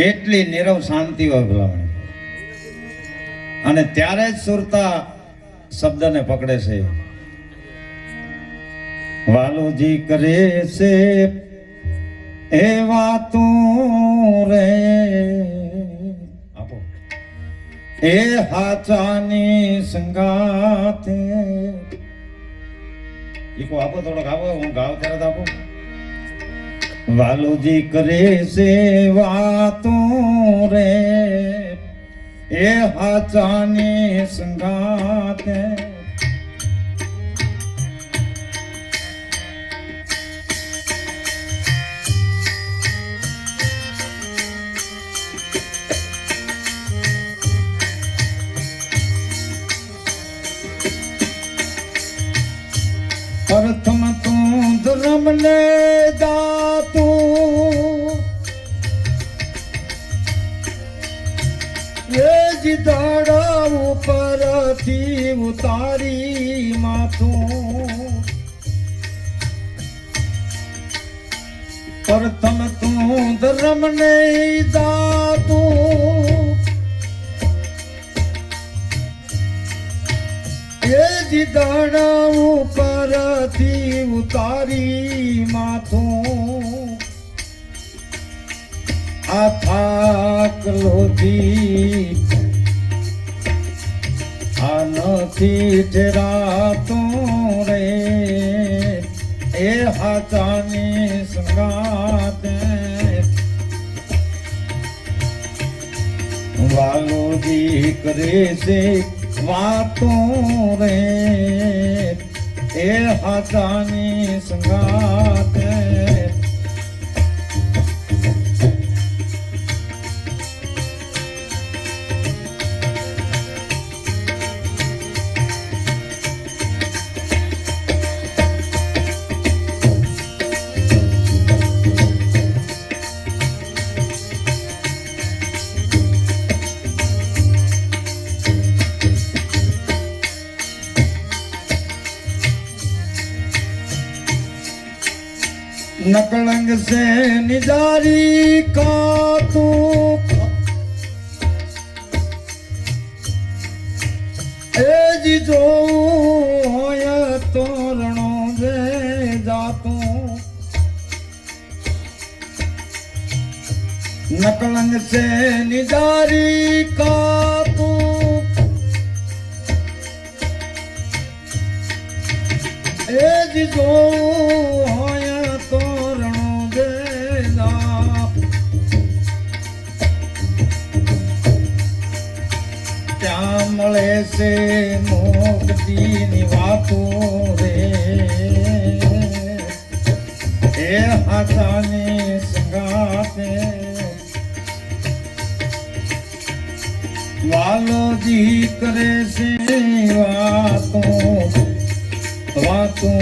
એટલી નીરવ શાંતિ હોય ભલામણી. અને ત્યારે જ સુરતા શબ્દને પકડે છે. વાલોજી કરે છે એ વાતું રે આપો એ હાચાની સંગાતે. ઈકો આપો થોડોક આપો, હું ગાવ તરત આપો. વાલોજી કરે છે વાતું રે એ હાચાની સંગાતે. પ્રથમ તું ધર્મ ને દાતું એ જ દાડા ઉપરથી ઉતારી માથું. પ્રથમ તું ધર્મ ને દાતું એ જ દાડા ઉપરથી ઉતારી માથું. આ થાકલોથી આ નથી ઠેરાતું રે એ હાચાની સંગાતે. વાલોજી કરે છે વાતું રે એ હાચાની સંગાતે. नकलंग से निजारी का तू ए जी जो होया तोरणो दे जातू. नकलंग से निजारी का तू ए जी जो મળે છે મુક્તિની વાતો રે એ હાચાની સંગાતે. વાલોજી કરે છે વાતો વાતો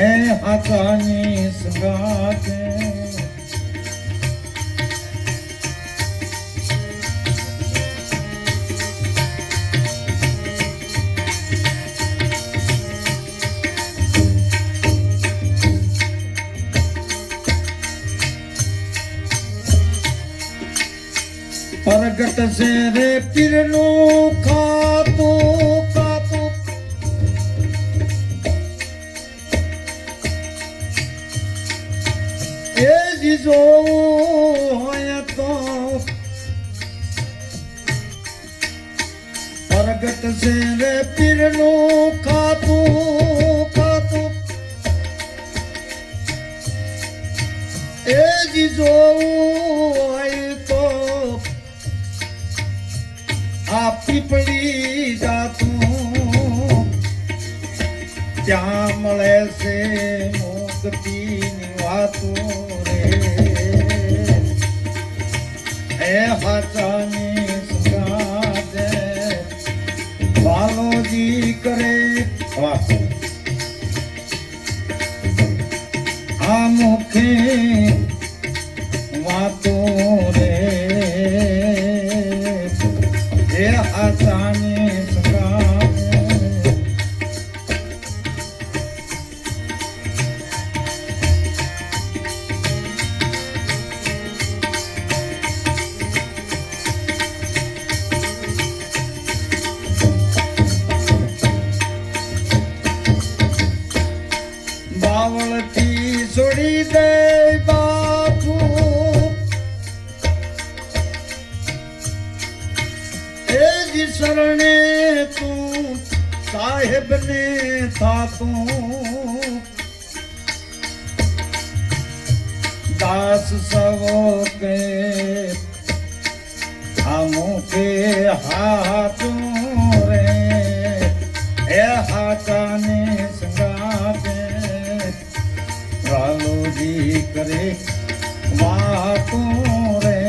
એ હાચાની સંગાતે. प्रगट से रे पीरनो खातो खातो ए जिजो होया तो. प्रगट से रे पीरनो खातो खातो ए जिजो આ પીપળી જાતું ત્યાં મળે છે મુક્તિની વાતો રે એ હાચાની સંગાતે. વાલોજી કરે વાતો આ મુખે વાતો રે એ હાચાની સંગાતે. છોડી દે બાપુ એ જી શરણે તું સાહેબ ને થાતું દાસ સવો કે આમો કે હાથું રે એ હાચાને સંગાતે રાલોજી કરે વાતું રે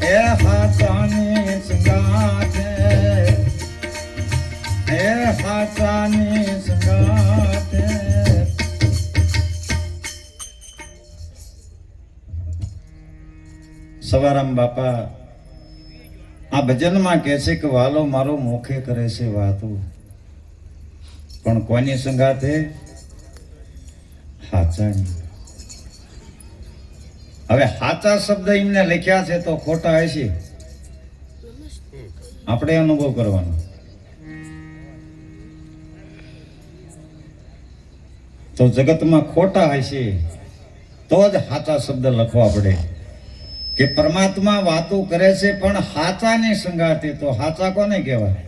એ હાચાને સંગાતે એ હાચાને સંગાતે સવારામ બાપા આ ભજનમાં કહે છે કે વાલો મારો મુખે કરે છે વાતું પણ કોની સંગાથે હાચાની હવે હાચા શબ્દ એમને લખ્યા છે તો ખોટા હશે આપણે અનુભવ કરવાનો તો જગતમાં ખોટા હશે તો જ હાચા શબ્દ લખવા પડે કે પરમાત્મા વાતો કરે છે પણ હાચાની સંગાતે તો હાચા કોને કહેવાય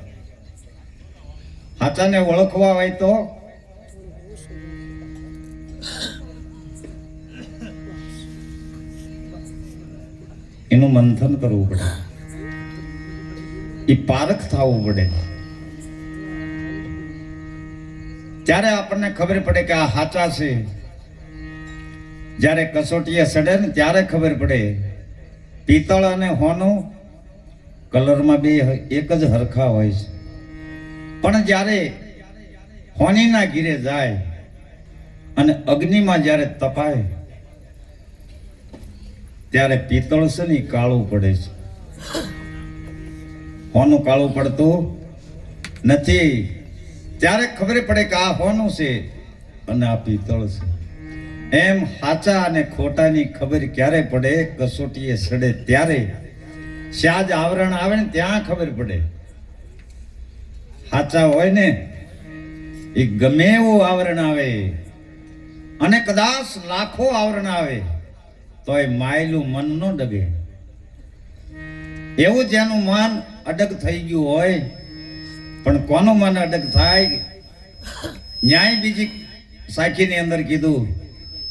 હાચાને ઓળખવા હોય તો એનું મંથન કરવું પડે એ પારખ થવું પડે ત્યારે આપણને ખબર પડે કે આ હાચા છે જ્યારે કસોટીએ સડે ને ત્યારે ખબર પડે પિત્તળ અને હોનું કલરમાં બે એક જ હરખા હોય છે પણ જ્યારે હોનીના ઘીરે જાય અને અગ્નિમાં જ્યારે તપાય ત્યારે પિત્તળ છે ને કાળું પડે છે હોનું કાળું પડતું નથી ત્યારે ખબર પડે કે આ હોનું છે અને આ પિત્તળ છે એમ હાચા અને ખોટાની ખબર ક્યારે પડે કસોટીએ સડે ત્યારે સ્યાજ આવરણ આવે ને ત્યાં ખબર પડે હાચા હોય ને એ ગમે એવું આવરણ આવે અને કદાચ લાખો આવરણ આવે તો એ માયલું મન ન ડગે એવું જેનું મન અડગ થઈ ગયું હોય પણ કોનું મન અડગ થાય ન્યાય બીજી સાખીની અંદર કીધું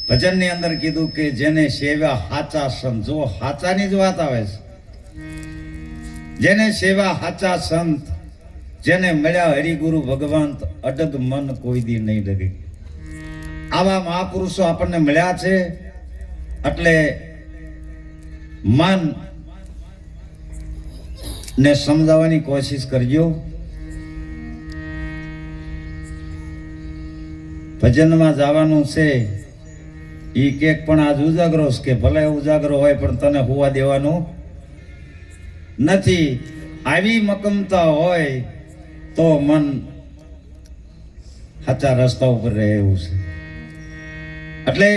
ભજનની અંદર કીધું કે જેને સેવા હાચા સમજો હાચાની જ વાત આવે છે જેને સેવા હાચા સંત જેને મળ્યા હરિગુરુ ભગવાન અડગ મન કોઈ દી નહીં ડગે આવા મહાપુરુષો આપણને મળ્યા છે એટલે મન ને સમજાવવાની કોશિશ કરજો ભજનમાં જવાનું છે ઈ કેક પણ આજ ઉજાગરો કે ભલે ઉજાગરો હોય પણ તને હોવા દેવાનું નથી આવી મકમતા હોય તો મન સાચા રસ્તા ઉપર રહે એવું છે એટલે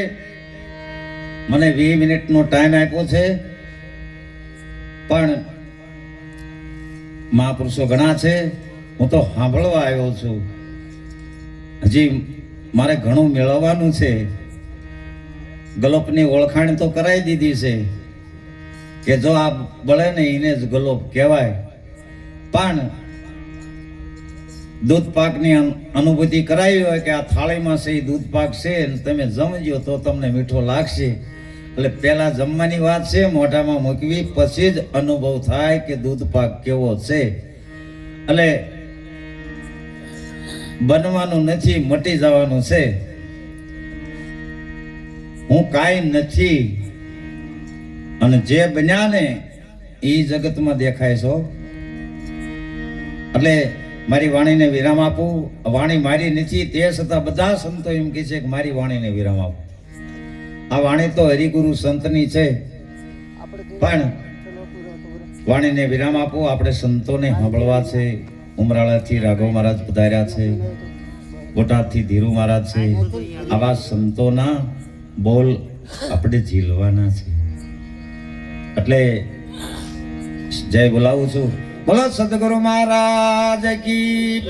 મને 20 મિનિટનો ટાઈમ આપ્યો છે પણ મહાપુરુષો ઘણા છે હું તો સાંભળવા આવ્યો છું હજી મારે ઘણું મેળવવાનું છે ગલોપની ઓળખાણ તો કરાવી દીધી છે કે જો આ બળે ને એને જ ગલોપ કહેવાય પણ દૂધ પાકની અનુભૂતિ કરાવી હોય કે આ થાળીમાં છે દૂધ પાક છે ને તમે જમજો તો તમને મીઠો લાગશે એટલે પહેલા જમવાની વાત છે મોઢામાં મૂકવી પછી જ અનુભવ થાય કે દૂધ પાક કેવો છે એટલે બનવાનું નથી મટી જવાનું છે હું કાંઈ નથી અને જે બન્યા ને એ જગતમાં દેખાય છો એટલે મારી વાણીને વિરામ આપું વાણી મારી નથી તે છતાં બધા સંતો એમ કહે છે કે મારી વાણીને વિરામ આપું આ વાણી તો હરિગુરુ સંતની છે પણ વાણીને વિરામ આપો આપણે સંતોને સાંભળવા છે ઉમરાળાથી રાઘવ મહારાજ પધાર્યા છે બોટાદથી ધીરુ મહારાજ છે આવા સંતોના બોલ આપણે ઝીલવાના છે એટલે જય બોલાવું છું બોલો સદગુરુ મહારાજ કી